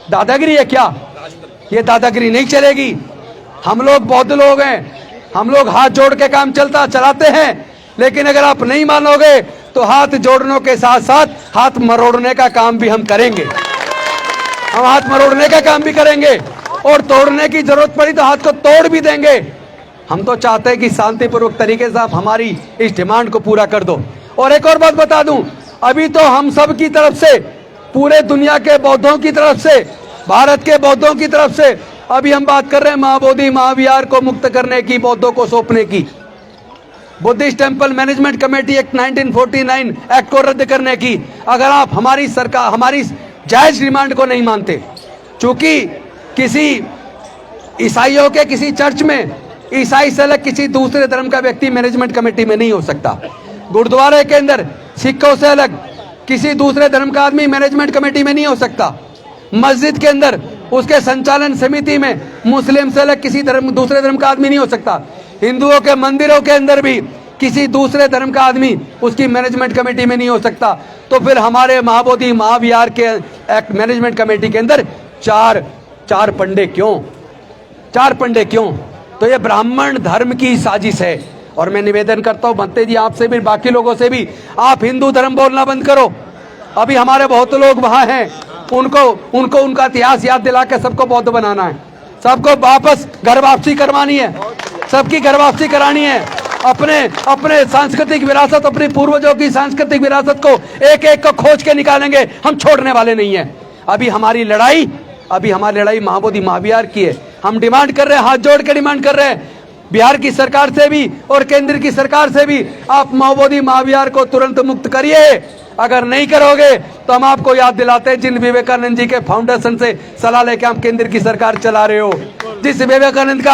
दादागिरी है क्या? ये दादागिरी नहीं चलेगी। हम लोग बौद्ध लोग हैं, हम लोग हाथ जोड़ के काम चलाते हैं, लेकिन अगर आप नहीं मानोगे तो हाथ जोड़ने के साथ साथ हाथ मरोड़ने का काम भी हम करेंगे। हम हाथ मरोड़ने का काम भी करेंगे और तोड़ने की जरूरत पड़ी तो हाथ को तोड़ भी देंगे। हम तो चाहते हैं कि शांतिपूर्वक तरीके से आप हमारी इस डिमांड को पूरा कर दो। और एक और बात बता दूं, अभी तो हम सब की तरफ से, पूरे दुनिया के बौद्धों की तरफ से, भारत के बौद्धों की तरफ से अभी हम बात कर रहे हैं महाबोधि महाविहार को मुक्त करने की, बौद्धों को सौंपने की, Buddhist temple management committee act 1949 act को रद्द करने की। अगर आप हमारी सरकार, हमारी जायज डिमांड को नहीं मानते, चूंकि किसी ईसाइयों के किसी चर्च में ईसाई से अलग किसी दूसरे धर्म का व्यक्ति मैनेजमेंट कमेटी में नहीं हो सकता, गुरुद्वारे के अंदर सिखों से अलग किसी दूसरे धर्म का आदमी मैनेजमेंट कमेटी में नहीं हो सकता, मस्जिद के अंदर उसके संचालन समिति में मुस्लिम से अलग किसी दूसरे धर्म का आदमी नहीं हो सकता, हिंदुओं के मंदिरों के अंदर भी किसी दूसरे धर्म का आदमी उसकी मैनेजमेंट कमेटी में नहीं हो सकता। तो फिर हमारे महाबोधि महाविहार के एक्ट मैनेजमेंट कमेटी के अंदर चार पंडे क्यों? 4 पंडे क्यों? तो ये ब्राह्मण धर्म की साजिश है। और मैं निवेदन करता हूं भंते जी, आपसे भी, बाकी लोगों से भी, आप हिंदू धर्म बोलना बंद करो। अभी हमारे बहुत लोग वहां हैं, उनको उनका इतिहास याद दिला के सबको बौद्ध बनाना है, सबको वापस घर वापसी करवानी है, सबकी घर वापसी करानी है। अपने सांस्कृतिक विरासत, अपनी पूर्वजों की सांस्कृतिक विरासत को एक एक को खोज के निकालेंगे, हम छोड़ने वाले नहीं है। अभी हमारी लड़ाई महाबोधि महाविहार की है। हम डिमांड कर रहे हैं, हाथ जोड़ के डिमांड कर रहे हैं बिहार की सरकार से भी और केंद्र की सरकार से भी, आप महाबोधि महाविहार को तुरंत मुक्त करिए। अगर नहीं करोगे तो हम आपको याद दिलाते हैं जिन विवेकानंद जी के फाउंडेशन से सलाह लेके हम केंद्र की सरकार चला रहे हो, जिस विवेकानंद का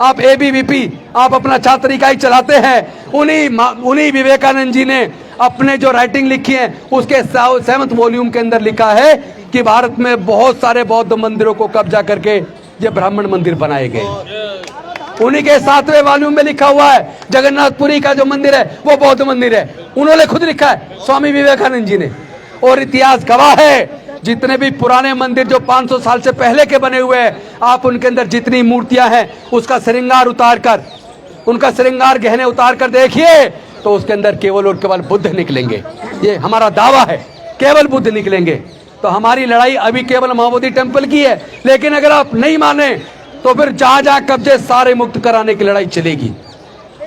आप एबीवीपी, आप अपना छात्र इकाई चलाते हैं, उन्हीं विवेकानंद जी ने अपने जो राइटिंग लिखी है उसके 7वें वॉल्यूम के अंदर लिखा है कि भारत में बहुत सारे बौद्ध मंदिरों को कब्जा करके ये ब्राह्मण मंदिर बनाए गए। उन्हीं के 7वें वॉल्यूम में लिखा हुआ है जगन्नाथपुरी का जो मंदिर है वो बौद्ध मंदिर है, उन्होंने खुद लिखा है, स्वामी विवेकानंद जी ने। और इतिहास गवाह है, जितने भी पुराने मंदिर जो 500 साल से पहले के बने हुए हैं, आप उनके अंदर जितनी मूर्तियां हैं उसका श्रृंगार उतार कर, उनका श्रृंगार गहने उतार कर देखिए तो उसके अंदर केवल और केवल बुद्ध निकलेंगे। ये हमारा दावा है, केवल बुद्ध निकलेंगे। तो हमारी लड़ाई अभी केवल महाबोधि टेम्पल की है, लेकिन अगर आप नहीं माने तो फिर जहां जहां कब्जे सारे मुक्त कराने की लड़ाई चलेगी।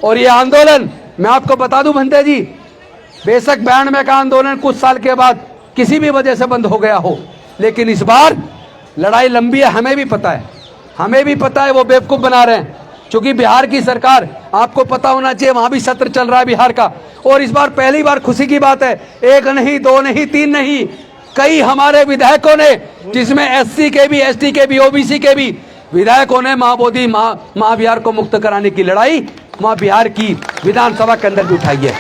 और ये आंदोलन, मैं आपको बता दूं भंते जी, बेशक 92 का आंदोलन कुछ साल के बाद किसी भी वजह से बंद हो गया हो, लेकिन इस बार लड़ाई लंबी है, हमें भी पता है वो बेवकूफ बना रहे हैं। क्योंकि बिहार की सरकार, आपको पता होना चाहिए, वहां भी सत्र चल रहा है बिहार का, और इस बार पहली बार खुशी की बात है, 1 नहीं 2 नहीं 3 नहीं, कई हमारे विधायकों ने, जिसमें SC के भी, ST के भी, OBC के भी विधायकों ने महाबोधि महाविहार को मुक्त कराने की लड़ाई वहां बिहार की विधानसभा के अंदर भी उठाई है।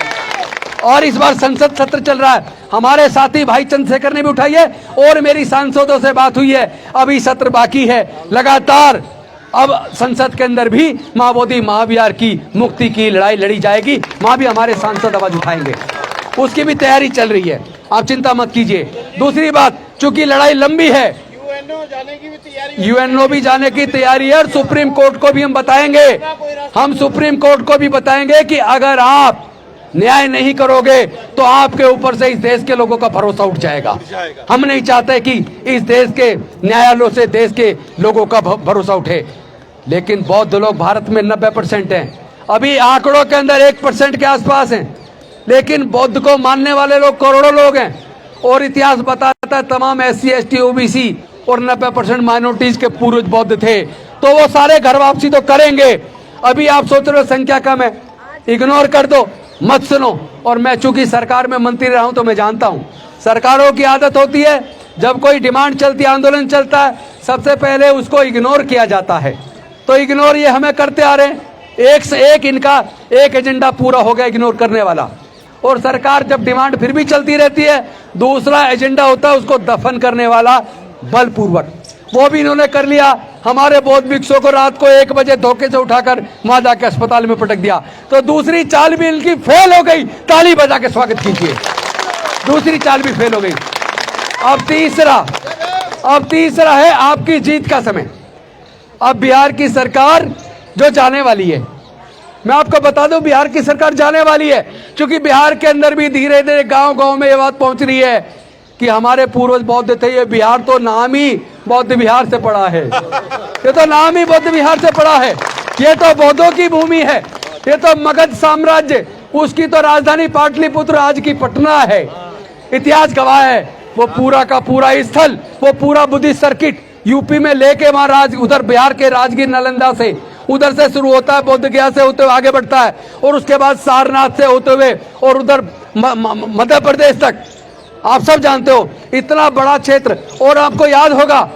और इस बार संसद सत्र चल रहा है, हमारे साथी भाई चंद्रशेखर ने भी उठाई है और मेरी सांसदों से बात हुई है, अभी सत्र बाकी है, लगातार अब संसद के अंदर भी महाबोधि महाविहार की मुक्ति की लड़ाई लड़ी जाएगी, वहां भी हमारे सांसद आवाज उठाएंगे, उसकी भी तैयारी चल रही है, आप चिंता मत कीजिए। दूसरी बात, चूंकि लड़ाई लंबी है, UNO भी जाने की तैयारी है और सुप्रीम कोर्ट को भी हम बताएंगे, हम सुप्रीम कोर्ट को भी बताएंगे कि अगर आप न्याय नहीं करोगे तो आपके ऊपर से इस देश के लोगों का भरोसा उठ जाएगा। हम नहीं चाहते कि इस देश के न्यायालयों से देश के लोगों का भरोसा उठे, लेकिन बौद्ध लोग भारत में 90% हैं, अभी आंकड़ों के अंदर 1% के आसपास हैं, लेकिन बौद्ध को मानने वाले लोग करोड़ों लोग हैं। और इतिहास बताता है तमाम SC ST OBC और 90% माइनॉरिटीज के पूर्वज बौद्ध थे, तो वो सारे घर वापसी तो करेंगे। अभी आप सोच रहे हो संख्या कम है, इग्नोर कर दो, मत सुनो। और मैं चूंकि सरकार में मंत्री रहा हूं तो मैं जानता हूं, सरकारों की आदत होती है जब कोई डिमांड चलती है, आंदोलन चलता है, सबसे पहले उसको इग्नोर किया जाता है। तो इग्नोर ये हमें करते आ रहे हैं, एक से एक इनका एक एजेंडा पूरा हो गया इग्नोर करने वाला। और सरकार जब डिमांड फिर भी चलती रहती है, दूसरा एजेंडा होता है उसको दफन करने वाला बलपूर्वक, वो भी इन्होंने कर लिया। हमारे बौद्ध भिक्षुओं को रात को 1 बजे धोखे से उठाकर वहां जाकर अस्पताल में पटक दिया, तो दूसरी चाल भी इनकी फेल हो गई, ताली बजा के स्वागत कीजिए, दूसरी चाल भी फेल हो गई। अब अब तीसरा है आपकी जीत का समय। अब बिहार की सरकार जो जाने वाली है, मैं आपको बता दूं बिहार की सरकार जाने वाली है, क्योंकि बिहार के अंदर भी धीरे धीरे गांव गांव में ये बात पहुंच रही है कि हमारे पूर्वज बौद्ध थे, ये बिहार तो नाम ही बौद्ध विहार से पड़ा है, ये तो नाम ही बौद्ध विहार से पड़ा है, ये तो बौद्धों की भूमि है, ये तो मगध साम्राज्य, उसकी तो राजधानी पाटलिपुत्र आज की पटना है। इतिहास गवाह है वो पूरा का पूरा स्थल, वो पूरा बुद्धिस्ट सर्किट यूपी में लेके वहां राज, उधर बिहार के राजगीर नालंदा से उधर से शुरू होता है, बोध गया से होते हुए आगे बढ़ता है, और उसके बाद सारनाथ से होते हुए और उधर मध्य प्रदेश तक। आप सब जानते हो इतना बड़ा क्षेत्र। और आपको याद होगा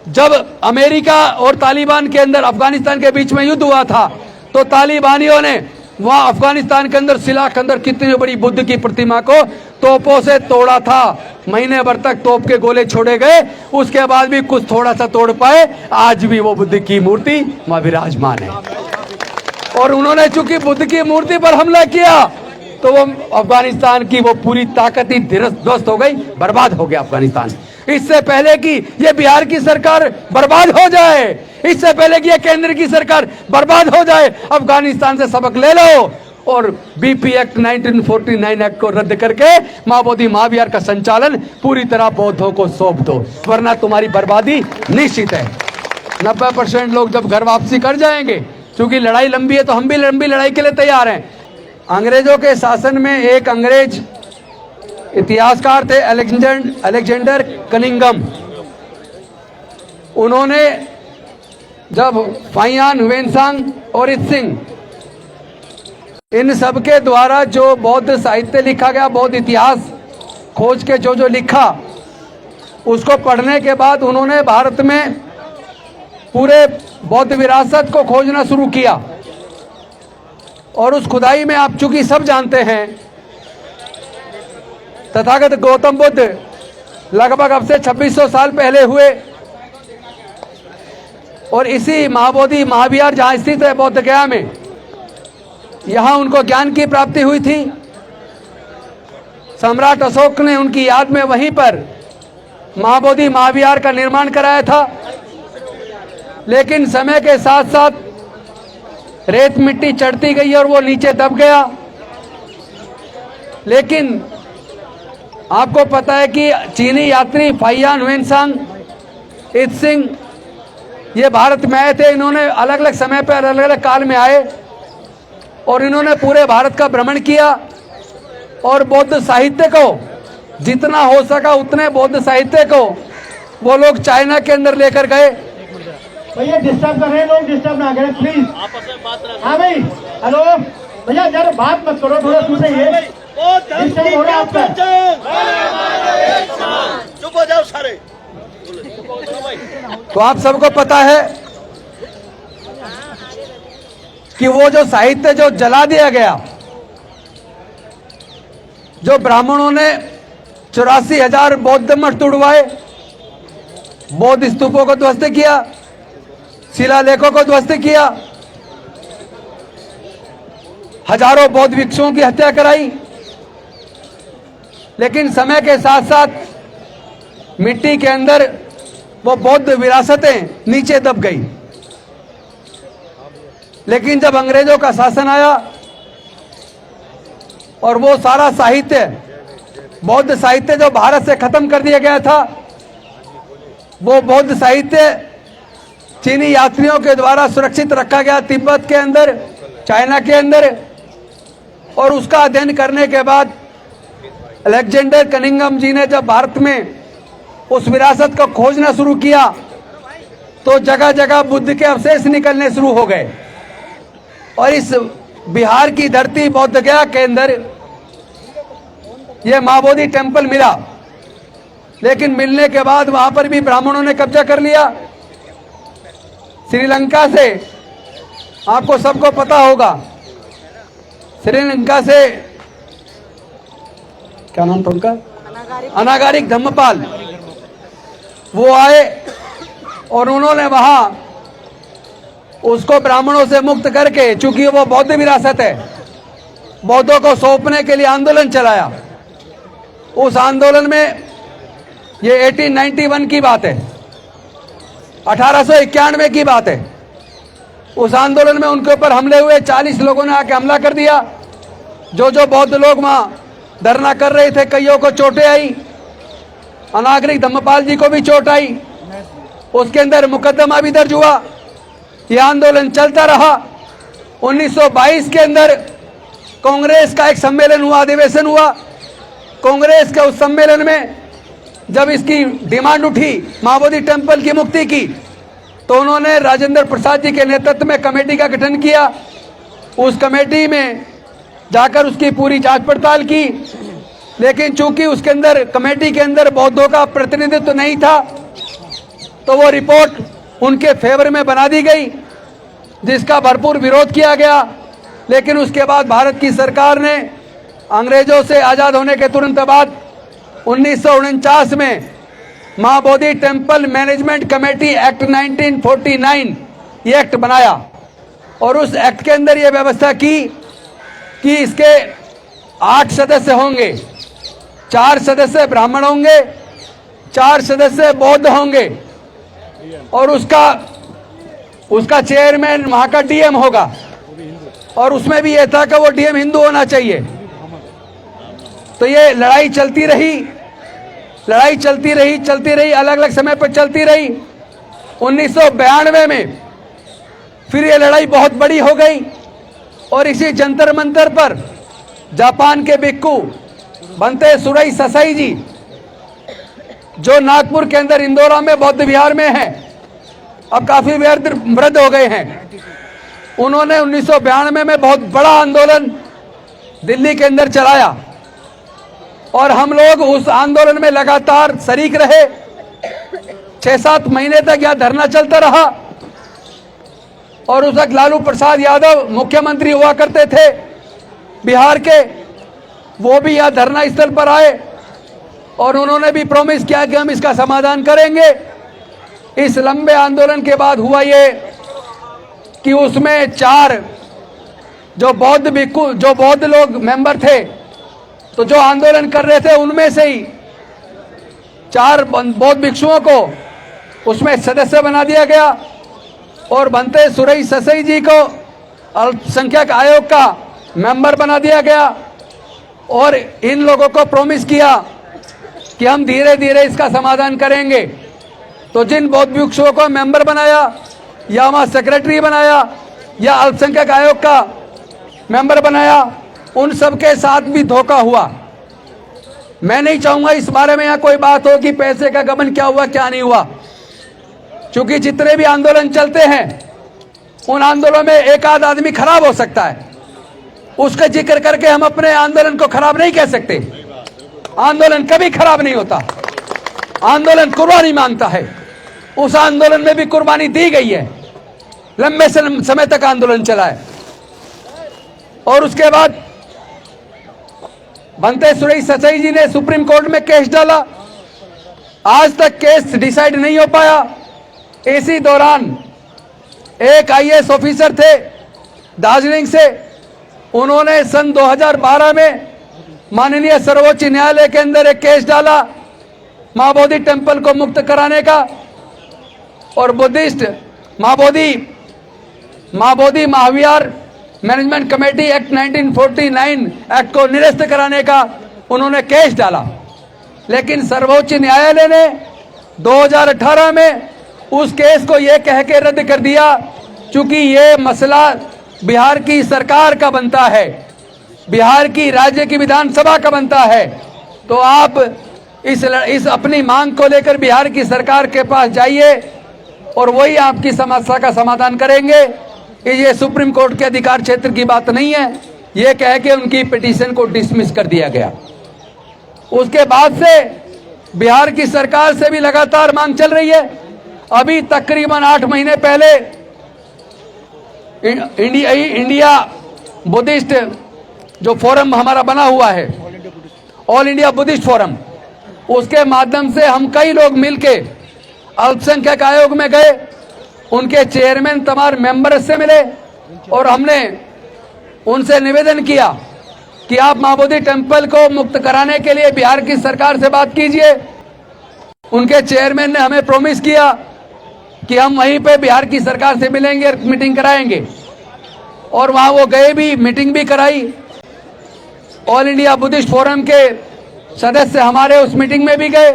जब अमेरिका और तालिबान के अंदर अफगानिस्तान के बीच में युद्ध हुआ था, तो तालिबानियों ने वहां अफगानिस्तान के अंदर सिला के अंदर कितनी बड़ी बुद्ध की प्रतिमा को तोपों से तोड़ा था। महीने भर तक तोप के गोले छोड़े गए, उसके बाद भी कुछ थोड़ा सा तोड़ पाए। आज भी वो बुद्ध की मूर्ति वहां विराजमान है। और उन्होंने चूंकि बुद्ध की मूर्ति पर हमला किया तो वो अफगानिस्तान की वो पूरी ताकत ही ध्वस्त हो गई, बर्बाद हो गया अफगानिस्तान। इससे पहले कि ये बिहार की सरकार बर्बाद हो जाए, इससे पहले कि ये केंद्र की सरकार बर्बाद हो जाए, अफगानिस्तान से सबक ले लो और बीपी एक्ट 1949 एक्ट को रद्द करके मां बोधि महाविहार का संचालन पूरी तरह बौद्धों को सौंप दो, वरना तुम्हारी बर्बादी निश्चित है। 90% लोग जब घर वापसी कर जाएंगे, क्योंकि लड़ाई लंबी है तो हम भी लंबी लड़ाई के लिए तैयार हैं। अंग्रेजों के शासन में एक अंग्रेज इतिहासकार थे अलेक्जेंडर कनिंगम। उन्होंने जब फाइयान हुएनसांग और इत्सिंग इन सब के द्वारा जो बौद्ध साहित्य लिखा गया, बौद्ध इतिहास खोज के जो लिखा, उसको पढ़ने के बाद उन्होंने भारत में पूरे बौद्ध विरासत को खोजना शुरू किया। और उस खुदाई में आप चूंकि सब जानते हैं तथागत गौतम बुद्ध लगभग अब से 2600 साल पहले हुए, और इसी महाबोधि महाविहार जहां स्थित है बौद्ध गया में, यहां उनको ज्ञान की प्राप्ति हुई थी। सम्राट अशोक ने उनकी याद में वहीं पर महाबोधि महाविहार का निर्माण कराया था। लेकिन समय के साथ साथ रेत मिट्टी चढ़ती गई और वो नीचे दब गया। लेकिन आपको पता है कि चीनी यात्री फाइयान हुएनसांग इत्सिंग ये भारत में आए थे। इन्होंने अलग अलग समय पर अलग अलग काल में आए और इन्होंने पूरे भारत का भ्रमण किया और बौद्ध साहित्य को जितना हो सका उतने बौद्ध साहित्य को वो लोग चाइना के अंदर लेकर गए। भैया डिस्टर्ब कर रहे हैं लोग, डिस्टर्ब ना करें प्लीज। आपस में बात रखें। हाँ भाई, हेलो भैया, यार बात मत करो, थोड़ा सुनिए। डिस्टर्ब हो रहा है आपका। चुप हो जाओ सारे। तो आप सबको पता है कि वो जो साहित्य जो जला दिया गया, जो ब्राह्मणों ने 84,000 बौद्ध मठ तुड़वाए, बौद्ध स्तूपों को ध्वस्त किया, शिलालेखों को ध्वस्त किया, हजारों बौद्ध भिक्षुओं की हत्या कराई। लेकिन समय के साथ साथ मिट्टी के अंदर वो बौद्ध विरासतें नीचे दब गई। लेकिन जब अंग्रेजों का शासन आया और वो सारा साहित्य, बौद्ध साहित्य जो भारत से खत्म कर दिया गया था, वो बौद्ध साहित्य चीनी यात्रियों के द्वारा सुरक्षित रखा गया तिब्बत के अंदर, चाइना के अंदर। और उसका अध्ययन करने के बाद अलेक्जेंडर कनिंगम जी ने जब भारत में उस विरासत को खोजना शुरू किया तो जगह जगह बुद्ध के अवशेष निकलने शुरू हो गए। और इस बिहार की धरती बौद्ध गया के अंदर यह महाबोधि टेम्पल मिला। लेकिन मिलने के बाद वहां पर भी ब्राह्मणों ने कब्जा कर लिया। श्रीलंका से आपको सबको पता होगा, श्रीलंका से क्या नाम था उनका, अनागारिक धम्मपाल, वो आए और उन्होंने वहां उसको ब्राह्मणों से मुक्त करके, चूंकि वो बौद्ध विरासत है, बौद्धों को सौंपने के लिए आंदोलन चलाया। उस आंदोलन में ये 1891 की बात है, 1891 की बात है। उस आंदोलन में उनके ऊपर हमले हुए, 40 लोगों ने आके हमला कर दिया। जो बौद्ध लोग वहां धरना कर रहे थे, कईयों को चोटें आई, अनागरिक धम्मपाल जी को भी चोट आई। उसके अंदर मुकदमा भी दर्ज हुआ। यह आंदोलन चलता रहा। 1922 के अंदर कांग्रेस का एक सम्मेलन हुआ, अधिवेशन हुआ। कांग्रेस के उस सम्मेलन में जब इसकी डिमांड उठी महाबोधि टेम्पल की मुक्ति की, तो उन्होंने राजेंद्र प्रसाद जी के नेतृत्व में कमेटी का गठन किया। उस कमेटी में जाकर उसकी पूरी जांच पड़ताल की, लेकिन चूंकि उसके अंदर कमेटी के अंदर बौद्धों का प्रतिनिधित्व नहीं था, तो वो रिपोर्ट उनके फेवर में बना दी गई, जिसका भरपूर विरोध किया गया। लेकिन उसके बाद भारत की सरकार ने अंग्रेजों से आज़ाद होने के तुरंत बाद 1949 में Mahabodhi temple management committee act 1949 ये एक्ट बनाया, और उस एक्ट के अंदर ये व्यवस्था की कि इसके 8 सदस्य होंगे। 4 सदस्य ब्राह्मण होंगे, 4 सदस्य बौद्ध होंगे, और उसका चेयरमैन वहां का डीएम होगा। और उसमें भी यह था कि वो डीएम हिंदू होना चाहिए। तो ये लड़ाई चलती रही, अलग अलग समय पर चलती रही। 1992 में फिर ये लड़ाई बहुत बड़ी हो गई, और इसी जंतर मंतर पर जापान के भिक्खु बनते सुरई ससाई जी, जो नागपुर के अंदर इंदौरा में बौद्ध विहार में है, अब काफी वृद्ध हो गए हैं, उन्होंने 1992 में बहुत बड़ा आंदोलन दिल्ली के अंदर चलाया, और हम लोग उस आंदोलन में लगातार शरीक रहे। 6-7 महीने तक यह धरना चलता रहा, और उस वक्त लालू प्रसाद यादव मुख्यमंत्री हुआ करते थे बिहार के। वो भी यह धरना स्थल पर आए, और उन्होंने भी प्रॉमिस किया कि हम इसका समाधान करेंगे। इस लंबे आंदोलन के बाद हुआ ये कि उसमें 4 जो बौद्ध लोग मेंबर थे, तो जो आंदोलन कर रहे थे उनमें से ही 4 बौद्ध भिक्षुओं को उसमें सदस्य बना दिया गया, और बनते सुरई ससाई जी को अल्पसंख्यक आयोग का मेंबर बना दिया गया। और इन लोगों को प्रॉमिस किया कि हम धीरे धीरे इसका समाधान करेंगे। तो जिन बौद्ध भिक्षुओं को मेंबर बनाया, या वहां सेक्रेटरी बनाया, या अल्पसंख्यक आयोग का मेंबर बनाया, उन सब के साथ भी धोखा हुआ। मैं नहीं चाहूंगा इस बारे में यहाँ कोई बात हो कि पैसे का गबन क्या हुआ क्या नहीं हुआ, क्योंकि जितने भी आंदोलन चलते हैं उन आंदोलनों में एक आध आदमी खराब हो सकता है, उसका जिक्र करके हम अपने आंदोलन को खराब नहीं कह सकते। आंदोलन कभी खराब नहीं होता, आंदोलन कुर्बानी मांगता है। उस आंदोलन में भी कुर्बानी दी गई है, लंबे समय तक आंदोलन चला है। और उसके बाद बनते सुरई ससाई जी ने सुप्रीम कोर्ट में केस डाला, आज तक केस डिसाइड नहीं हो पाया। इसी दौरान एक आईएएस ऑफिसर थे दार्जिलिंग से, उन्होंने सन 2012 में माननीय सर्वोच्च न्यायालय के अंदर एक केस डाला महाबोधि टेम्पल को मुक्त कराने का, और बुद्धिस्ट महाबोधि महाविहार मैनेजमेंट कमेटी एक्ट 1949 एक्ट को निरस्त कराने का उन्होंने केस डाला। लेकिन सर्वोच्च न्यायालय ने 2018 में उस केस को यह कह के रद्द कर दिया, क्योंकि ये मसला बिहार की सरकार का बनता है, बिहार की राज्य की विधानसभा का बनता है। तो आप इस अपनी मांग को लेकर बिहार की सरकार के पास जाइए, और वही आपकी समस्या का समाधान करेंगे। ये सुप्रीम कोर्ट के अधिकार क्षेत्र की बात नहीं है, ये कह के उनकी पिटीशन को डिसमिस कर दिया गया। उसके बाद से बिहार की सरकार से भी लगातार मांग चल रही है। अभी तकरीबन 8 महीने पहले इंडिया बुद्धिस्ट जो फोरम हमारा बना हुआ है, ऑल इंडिया बुद्धिस्ट फोरम, उसके माध्यम से हम कई लोग मिलके अल्पसंख्यक आयोग में गए, उनके चेयरमैन तमाम मेंबर से मिले, और हमने उनसे निवेदन किया कि आप महाबोधि टेम्पल को मुक्त कराने के लिए बिहार की सरकार से बात कीजिए। उनके चेयरमैन ने हमें प्रॉमिस किया कि हम वहीं पे बिहार की सरकार से मिलेंगे, मीटिंग कराएंगे। और वहां वो गए भी, मीटिंग भी कराई। ऑल इंडिया बुद्धिस्ट फोरम के सदस्य हमारे उस मीटिंग में भी गए,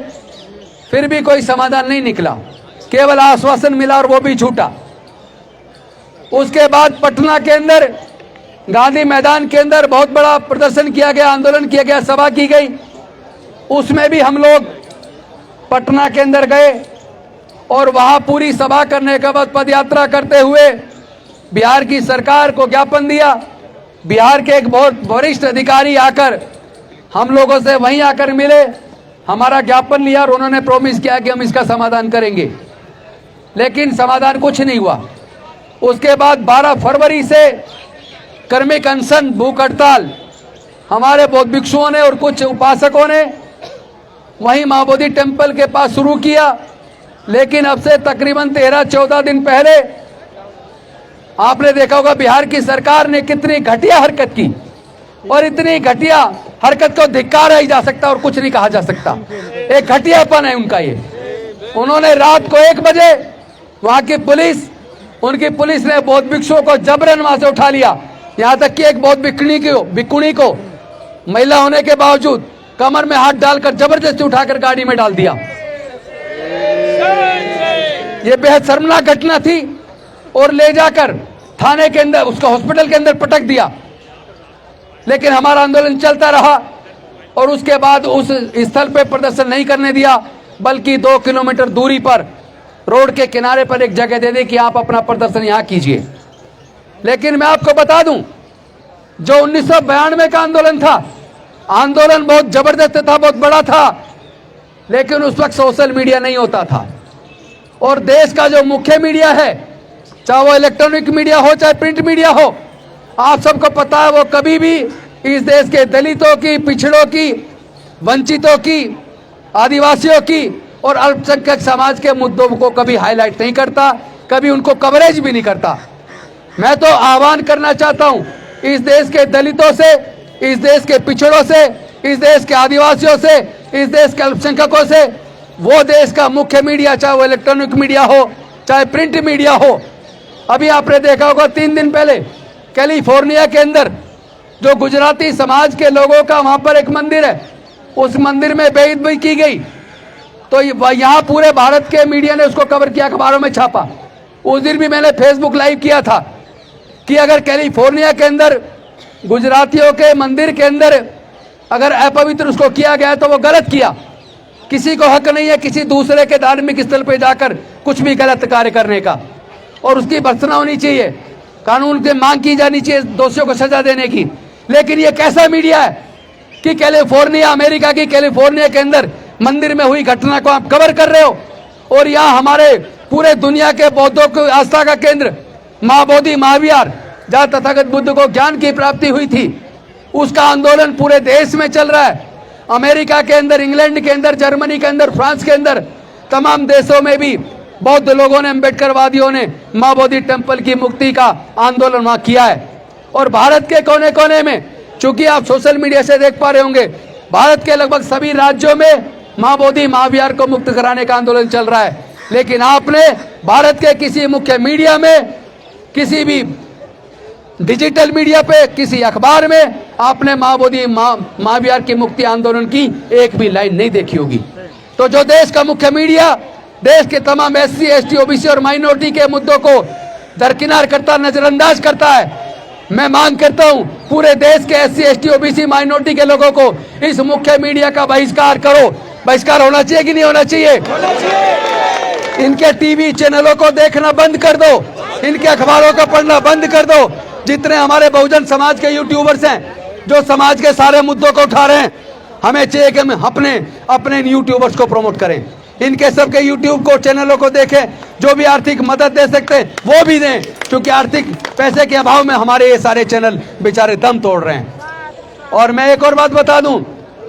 फिर भी कोई समाधान नहीं निकला, केवल आश्वासन मिला और वो भी झूठा। उसके बाद पटना के अंदर गांधी मैदान के अंदर बहुत बड़ा प्रदर्शन किया गया, आंदोलन किया गया, सभा की गई। उसमें भी हम लोग पटना के अंदर गए और वहां पूरी सभा करने के बाद पदयात्रा करते हुए बिहार की सरकार को ज्ञापन दिया। बिहार के एक बहुत वरिष्ठ अधिकारी आकर हम लोगों से वहीं आकर मिले, हमारा ज्ञापन लिया और उन्होंने प्रॉमिस किया कि हम इसका समाधान करेंगे, लेकिन समाधान कुछ नहीं हुआ। उसके बाद 12 फरवरी से कर्मिक अनशन, भूख हड़ताल हमारे बौद्ध भिक्षुओं ने और कुछ उपासकों ने वहीं मां बोधि टेम्पल के पास शुरू किया। लेकिन अब से तकरीबन 13-14 दिन पहले आपने देखा होगा बिहार की सरकार ने कितनी घटिया हरकत की, और इतनी घटिया हरकत को धिक्कारा ही जा सकता और कुछ नहीं कहा जा सकता। एक घटियापन है उनका ये। उन्होंने रात को 1 बजे वहां की पुलिस, उनकी पुलिस ने बौद्ध भिक्षुओं को जबरन वहां से उठा लिया। यहां तक कि एक बौद्ध भिक्षुणी को महिला होने के बावजूद कमर में हाथ डालकर जबरदस्ती उठाकर गाड़ी में डाल दिया। ये बेहद शर्मनाक घटना थी और ले जाकर थाने के अंदर, उसको हॉस्पिटल के अंदर पटक दिया। लेकिन हमारा आंदोलन चलता रहा और उसके बाद उस स्थल पे प्रदर्शन नहीं करने दिया, बल्कि 2 किलोमीटर दूरी पर रोड के किनारे पर एक जगह दे दी कि आप अपना प्रदर्शन यहां कीजिए। लेकिन मैं आपको बता दूं, जो 1992 का आंदोलन था, आंदोलन बहुत जबरदस्त था, बहुत बड़ा था, लेकिन उस वक्त सोशल मीडिया नहीं होता था। और देश का जो मुख्य मीडिया है, चाहे वो इलेक्ट्रॉनिक मीडिया हो चाहे प्रिंट मीडिया हो, आप सबको पता है वो कभी भी इस देश के दलितों की, पिछड़ों की, वंचितों की, आदिवासियों की और अल्पसंख्यक समाज के मुद्दों को कभी हाईलाइट नहीं करता, कभी उनको कवरेज भी नहीं करता। मैं तो आह्वान करना चाहता हूं इस देश के दलितों से, इस देश के पिछड़ों से, इस देश के आदिवासियों से, इस देश के अल्पसंख्यकों से, वो देश का मुख्य मीडिया, चाहे वो इलेक्ट्रॉनिक मीडिया हो चाहे प्रिंट मीडिया हो। अभी आपने देखा होगा 3 दिन पहले कैलिफोर्निया के अंदर जो गुजराती समाज के लोगों का वहां पर एक मंदिर है, उस मंदिर में बेइज्जती की गई। तो यहाँ पूरे भारत के मीडिया ने उसको कवर किया, अखबारों में छापा। उस दिन भी मैंने फेसबुक लाइव किया था कि अगर कैलिफोर्निया के अंदर गुजरातियों के मंदिर के अंदर अगर अपवित्र उसको किया गया तो वो गलत किया। किसी को हक नहीं है किसी दूसरे के धार्मिक स्थल पर जाकर कुछ भी गलत कार्य करने का, और उसकी भर्त्सना होनी चाहिए, कानून से मांग की जानी चाहिए दोषियों को सजा देने की। लेकिन ये कैसा मीडिया है कि कैलिफोर्निया, अमेरिका की कैलिफोर्निया के अंदर मंदिर में हुई घटना को आप कवर कर रहे हो, और यहाँ हमारे पूरे दुनिया के बौद्धों की आस्था का केंद्र मां बोधि महाविहार, जहाँ तथागत बुद्ध को ज्ञान की प्राप्ति हुई थी, उसका आंदोलन पूरे देश में चल रहा है। अमेरिका के अंदर, इंग्लैंड के अंदर, जर्मनी के अंदर, फ्रांस के अंदर, तमाम देशों में भी बौद्ध लोगों ने, अम्बेडकरवादियों ने मां बोधि टेम्पल की मुक्ति का आंदोलन वहां किया है। और भारत के कोने कोने में, चूंकि आप सोशल मीडिया से देख पा रहे होंगे, भारत के लगभग सभी राज्यों में मां बोधि महाविहार को मुक्त कराने का आंदोलन चल रहा है। लेकिन आपने भारत के किसी मुख्य मीडिया में, किसी भी डिजिटल मीडिया पे, किसी अखबार में आपने मां बोधि महाविहार की मुक्ति आंदोलन की एक भी लाइन नहीं देखी होगी। तो जो देश का मुख्य मीडिया देश के तमाम SC, ST, OBC और माइनॉरिटी के मुद्दों को दरकिनार करता, नजरअंदाज करता है, मैं मांग करता हूं पूरे देश के SC, ST, OBC माइनॉरिटी के लोगों को इस मुख्य मीडिया का बहिष्कार करो। बहिष्कार होना चाहिए कि नहीं होना चाहिए? इनके टीवी चैनलों को देखना बंद कर दो, इनके अखबारों को पढ़ना बंद कर दो। जितने हमारे बहुजन समाज के यूट्यूबर्स हैं जो समाज के सारे मुद्दों को उठा रहे हैं, हमें चाहिए कि हम अपने यूट्यूबर्स को प्रमोट करें, इनके सबके यूट्यूब को, चैनलों को देखें, जो भी आर्थिक मदद दे सकते हैं वो भी दें, क्योंकि आर्थिक पैसे के अभाव में हमारे ये सारे चैनल बेचारे दम तोड़ रहे हैं। और मैं एक और बात बता दूं,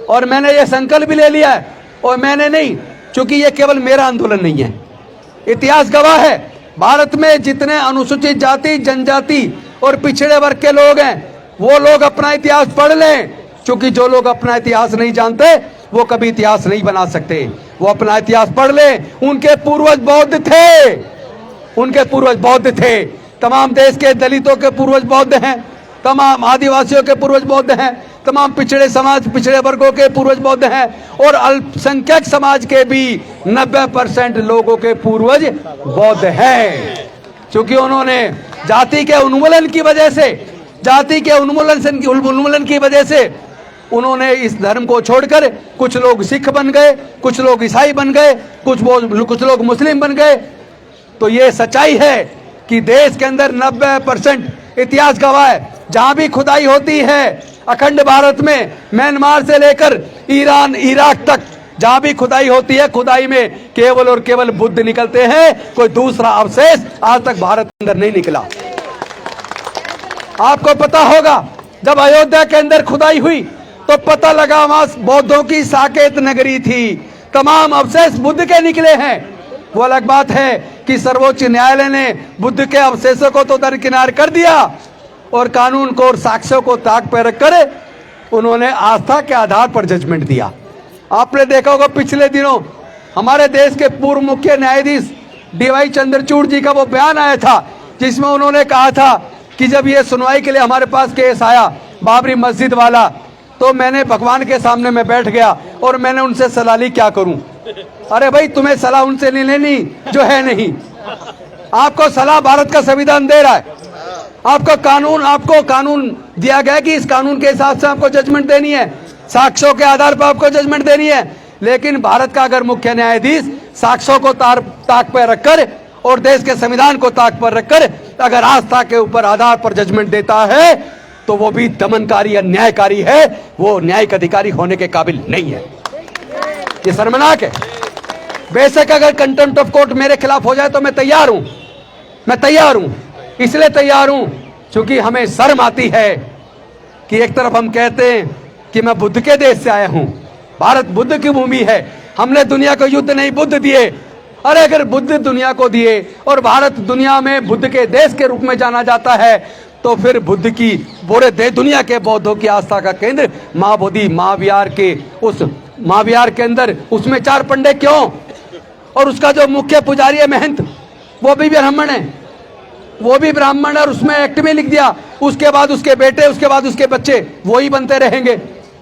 और मैंने ये संकल्प भी ले लिया है, और मैंने नहीं, क्योंकि ये केवल मेरा आंदोलन नहीं है, इतिहास गवाह है, भारत में जितने अनुसूचित जाति, जनजाति और पिछड़े वर्ग के लोग हैं, वो लोग अपना इतिहास पढ़ लें, क्योंकि जो लोग अपना इतिहास नहीं जानते वो कभी इतिहास नहीं बना सकते। वो अपना इतिहास पढ़ ले, उनके पूर्वज बौद्ध थे, उनके पूर्वज बौद्ध थे। तमाम देश के दलितों के पूर्वज बौद्ध हैं, तमाम आदिवासियों के पूर्वज बौद्ध हैं, तमाम पिछड़े समाज पिछड़े वर्गों के पूर्वज बौद्ध हैं, और अल्पसंख्यक समाज के भी 90% लोगों के पूर्वज बौद्ध हैं। क्योंकि उन्होंने जाति के उन्मूलन की वजह से, जाति के उन्मूलन की वजह से उन्होंने इस धर्म को छोड़कर कुछ लोग सिख बन गए, कुछ लोग ईसाई बन गए, कुछ लोग मुस्लिम बन गए। तो ये सच्चाई है कि देश के अंदर 90% इतिहास गवाह है, जहां भी खुदाई होती है अखंड भारत में, म्यांमार से लेकर ईरान इराक तक जहां भी खुदाई होती है, खुदाई में केवल और केवल बुद्ध निकलते हैं, कोई दूसरा अवशेष आज तक भारत के अंदर नहीं निकला। आपको पता होगा जब अयोध्या के अंदर खुदाई हुई तो पता लगा वहां बौद्धों की साकेत नगरी थी, तमाम अवशेष बुद्ध के निकले हैं। वो अलग बात है कि सर्वोच्च न्यायालय ने बुद्ध के अवशेषों को तो दरकिनार कर दिया और कानून को और साक्ष्यों को ताक पर रखकर उन्होंने आस्था के आधार पर जजमेंट दिया। आपने देखा होगा पिछले दिनों हमारे देश के पूर्व मुख्य न्यायाधीश DY चंद्रचूड़ जी का वो बयान आया था, जिसमें उन्होंने कहा था कि जब ये सुनवाई के लिए हमारे पास केस आया बाबरी मस्जिद वाला, तो मैंने भगवान के सामने में बैठ गया और मैंने उनसे सलाह ली क्या करूं। अरे भाई, तुम्हें सलाह उनसे नहीं लेनी जो है नहीं, आपको सलाह भारत का संविधान दे रहा है, आपको कानून दिया गया कि इस कानून के हिसाब से आपको जजमेंट देनी है, साक्ष्यों के आधार पर आपको जजमेंट देनी है। लेकिन भारत का अगर मुख्य न्यायाधीश साक्ष्यों को ताक पर रखकर और देश के संविधान को ताक पर रखकर अगर आस्था के ऊपर आधार पर जजमेंट देता है तो वो भी दमनकारी या न्यायकारी है, वो न्यायिक अधिकारी होने के काबिल नहीं है। ये शर्मनाक है। बेशक अगर कंटेम्प्ट ऑफ कोर्ट मेरे खिलाफ हो जाए तो मैं तैयार हूं, इसलिए तैयार हूं क्योंकि हमें शर्म आती है कि एक तरफ हम कहते हैं कि मैं बुद्ध के देश से आया हूं, भारत बुद्ध की भूमि है, हमने दुनिया को युद्ध नहीं बुद्ध दिए। अरे अगर बुद्ध दुनिया को दिए और भारत दुनिया में बुद्ध के देश के रूप में जाना जाता है, तो फिर बुद्ध की पूरे दुनिया के बौद्धों की आस्था का केंद्र माँ बोधि महाविहार के उस महाविहार के अंदर उसमें 4 पंडे क्यों, और उसका जो मुख्य पुजारी है महंत वो भी ब्राह्मण है, वो भी ब्राह्मण, और उसमें एक्ट में लिख दिया उसके बाद उसके बेटे, उसके बाद उसके बच्चे वही बनते रहेंगे।